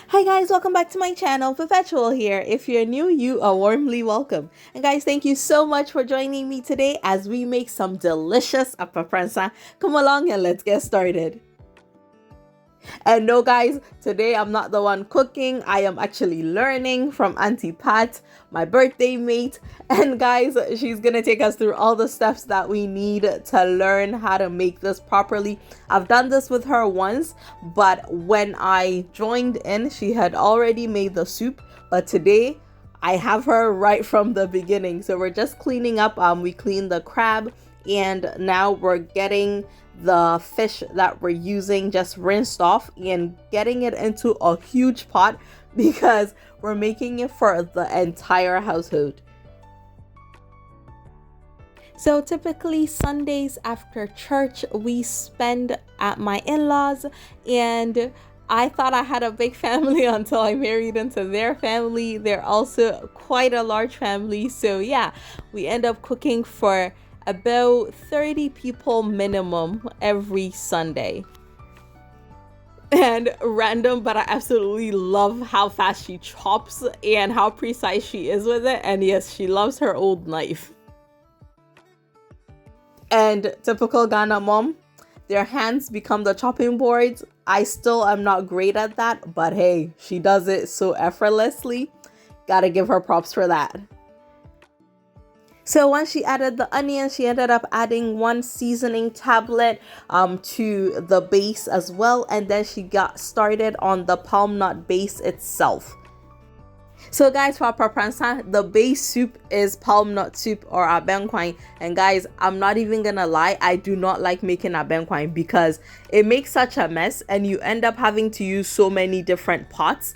Hi guys, welcome back to my channel. Perpetual here. If you're new, you are warmly welcome. And guys, thank you so much for joining me today as we make some delicious Apapransa. Come along and let's get started. And no guys, today I'm not the one cooking. I am actually learning from Auntie Pat, my birthday mate. And guys, she's gonna take us through all the steps that we need to learn how to make this properly. I've done this with her once, but when I joined in, she had already made the soup. But today, I have her right from the beginning. So we're just cleaning up. We cleaned the crab, and now we're getting the fish that we're using just rinsed off and getting it into a huge pot because we're making it for the entire household. So typically Sundays after church we spend at my in-laws, and I thought I had a big family until I married into their family. They're also quite a large family. So yeah, we end up cooking for about 30 people minimum every Sunday. And random, but I absolutely love how fast she chops and how precise she is with it. And yes, she loves her old knife. And typical Ghana mom, their hands become the chopping boards. I still am not great at that, but hey, she does it so effortlessly. Gotta give her props for that. So once she added the onions, she ended up adding one seasoning tablet to the base as well. And then she got started on the palm nut base itself. So guys, for Aprapransa, the base soup is palm nut soup or Abenkwan. And guys, I'm not even gonna lie, I do not like making Abenkwan because it makes such a mess and you end up having to use so many different pots.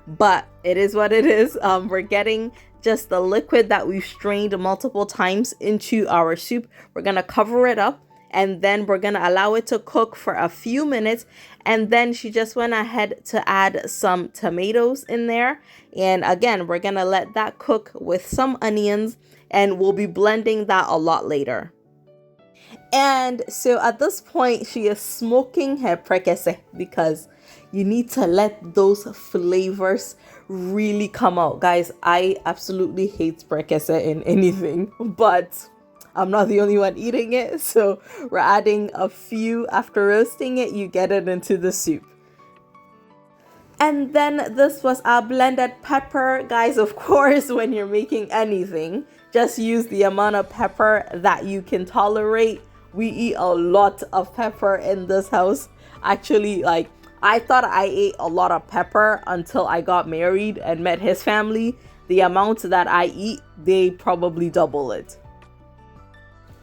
But it is what it is. We're getting just the liquid that we've strained multiple times into our soup. We're gonna cover it up and then we're gonna allow it to cook for a few minutes. And then she just went ahead to add some tomatoes in there. And again, we're gonna let that cook with some onions, and we'll be blending that a lot later. And so at this point, she is smoking her prekese because you need to let those flavors really come out. Guys, I absolutely hate prekese in anything, but I'm not the only one eating it. So we're adding a few. After roasting it, you get it into the soup. And then this was our blended pepper. Guys, of course, when you're making anything, just use the amount of pepper that you can tolerate. We eat a lot of pepper in this house. Actually, like, I thought I ate a lot of pepper until I got married and met his family. The amount that I eat, they probably double it.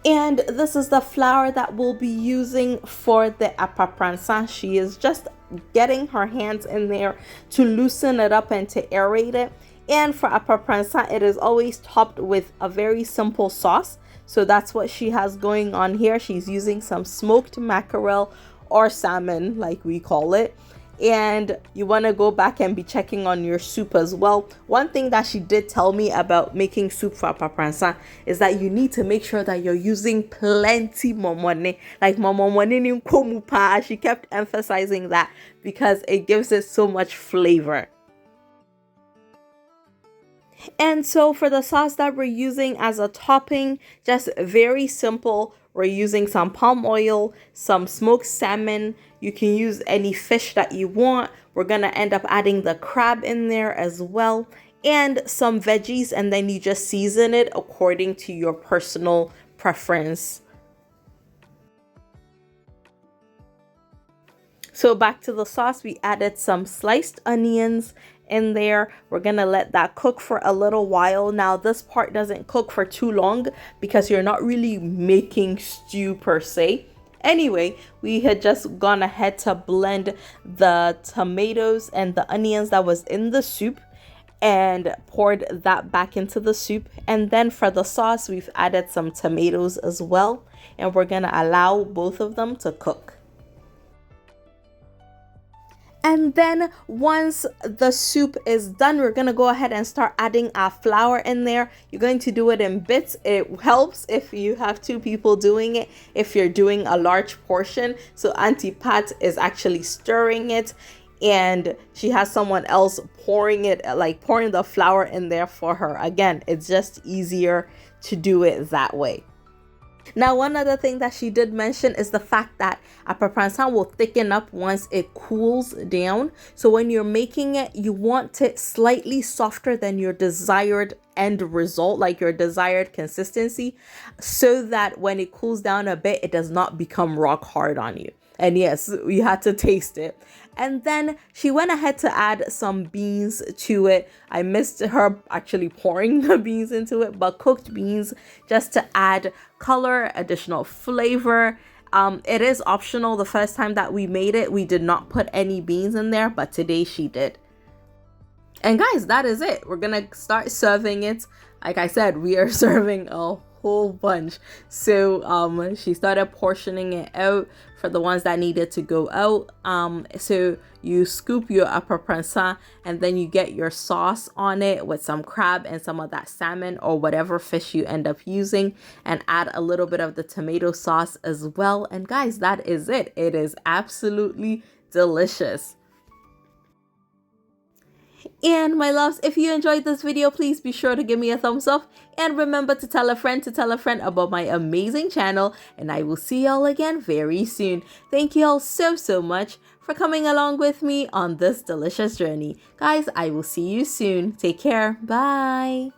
And this is the flour that we'll be using for the Apapransa. She is just getting her hands in there to loosen it up and to aerate it. And for Apapransa, it is always topped with a very simple sauce. So that's what she has going on here. She's using some smoked mackerel or salmon, like we call it. And you want to go back and be checking on your soup as well. One thing that she did tell me about making soup for Apapransa is that you need to make sure that you're using plenty momone. Like momone ni nkomu pa. She kept emphasizing that because it gives it so much flavor. And so for the sauce that we're using as a topping, just very simple. We're using some palm oil, some smoked salmon. You can use any fish that you want. We're gonna end up adding the crab in there as well, and some veggies, and then you just season it according to your personal preference. So back to the sauce, we added some sliced onions in there. We're gonna let that cook for a little while. Now this part doesn't cook for too long because you're not really making stew per se. Anyway, we had just gone ahead to blend the tomatoes and the onions that was in the soup and poured that back into the soup. And then for the sauce, we've added some tomatoes as well, and we're gonna allow both of them to cook. And then once the soup is done, we're going to go ahead and start adding our flour in there. You're going to do it in bits. It helps if you have two people doing it, if you're doing a large portion. So Auntie Pat is actually stirring it. and she has someone else pouring the flour in there for her. Again, it's just easier to do it that way. Now, one other thing that she did mention is the fact that Aprapransa will thicken up once it cools down. So when you're making it, you want it slightly softer than your desired end result, like your desired consistency, so that when it cools down a bit, it does not become rock hard on you. And yes, we had to taste it. And then she went ahead to add some beans to it. I missed her actually pouring the beans into it, but cooked beans just to add color, additional flavor. It is optional. The first time that we made it, we did not put any beans in there, but today she did. And guys, that is it. We're gonna start serving it. Like I said, we are serving a whole bunch. So she started portioning it out for the ones that needed to go out. So you scoop your Aprapransa and then you get your sauce on it with some crab and some of that salmon or whatever fish you end up using, and add a little bit of the tomato sauce as well. And guys, that is it. It is absolutely delicious. And my loves, if you enjoyed this video, please be sure to give me a thumbs up, and remember to tell a friend about my amazing channel, and I will see y'all again very soon. Thank you all so much for coming along with me on this delicious journey. Guys, I will see you soon. Take care. Bye.